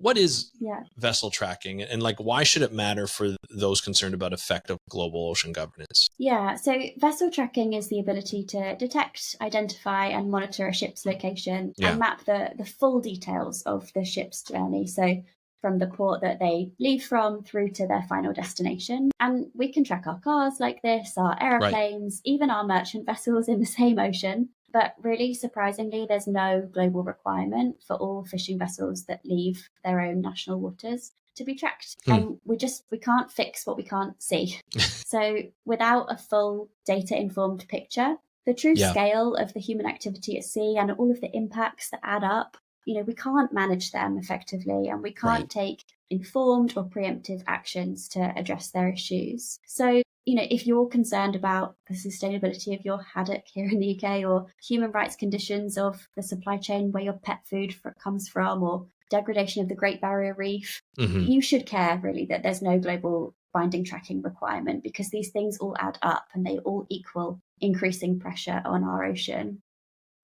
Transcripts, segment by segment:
what is Yeah. vessel tracking, and like why should it matter for those concerned about effective global ocean governance? Yeah, so vessel tracking is the ability to detect, identify, and monitor a ship's location Yeah. and map the full details of the ship's journey. So from the port that they leave from through to their final destination. And we can track our cars like this, our aeroplanes, even our merchant vessels in the same ocean. But really surprisingly, there's no global requirement for all fishing vessels that leave their own national waters to be tracked. And we can't fix what we can't see. So without a full data informed picture, the true scale of the human activity at sea and all of the impacts that add up, we can't manage them effectively, and we can't take informed or preemptive actions to address their issues. So, if you're concerned about the sustainability of your haddock here in the UK, or human rights conditions of the supply chain where your pet food comes from, or degradation of the Great Barrier Reef, you should care really that there's no global binding tracking requirement, because these things all add up and they all equal increasing pressure on our ocean.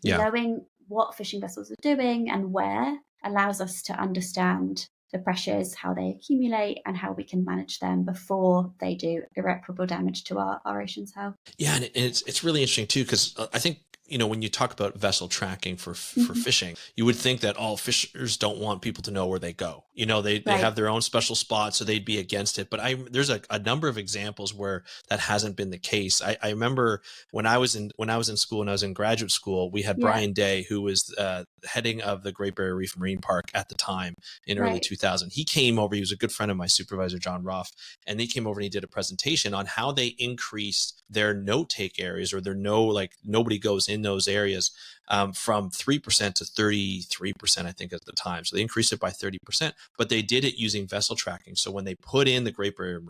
Knowing what fishing vessels are doing and where allows us to understand the pressures, how they accumulate, and how we can manage them before they do irreparable damage to our ocean's health. Yeah, and it's really interesting too, because I think, when you talk about vessel tracking for fishing, you would think that all fishers don't want people to know where they go. They have their own special spots, so they'd be against it. But there's a number of examples where that hasn't been the case. I remember when I was in school, and I was in graduate school, we had Brian Day, who was heading of the Great Barrier Reef Marine Park at the time in early 2000. He came over. He was a good friend of my supervisor, John Roth, and he came over and he did a presentation on how they increased their no-take areas, or their nobody goes in those areas, from 3% to 33%, I think, at the time. So they increased it by 30%, but they did it using vessel tracking. So when they put in the Great Barrier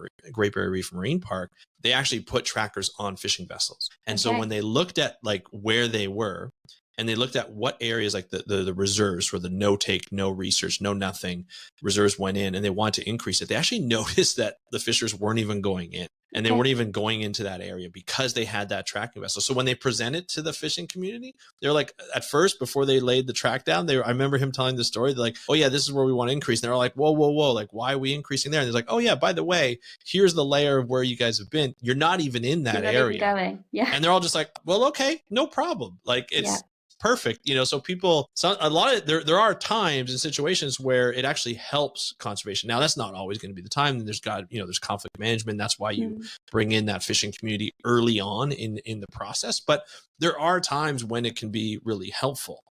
Reef Marine Park, they actually put trackers on fishing vessels. And so when they looked at where they were, and they looked at what areas, like the reserves, where the no take, no research, no nothing reserves went in, and they wanted to increase it, they actually noticed that the fishers weren't even going in, and they weren't even going into that area because they had that tracking vessel. So when they presented to the fishing community, they're like, at first, before they laid the track down, I remember him telling the story. They're like, oh yeah, this is where we want to increase. And they're like, whoa, like, why are we increasing there? And they're like, oh yeah, by the way, here's the layer of where you guys have been. You're not even in that area. Going. Yeah. And they're all just like, well, okay, no problem. Like, it's perfect. So people, a lot of there are times and situations where it actually helps conservation. Now, that's not always going to be the time. There's there's conflict management. That's why you bring in that fishing community early on in the process. But there are times when it can be really helpful.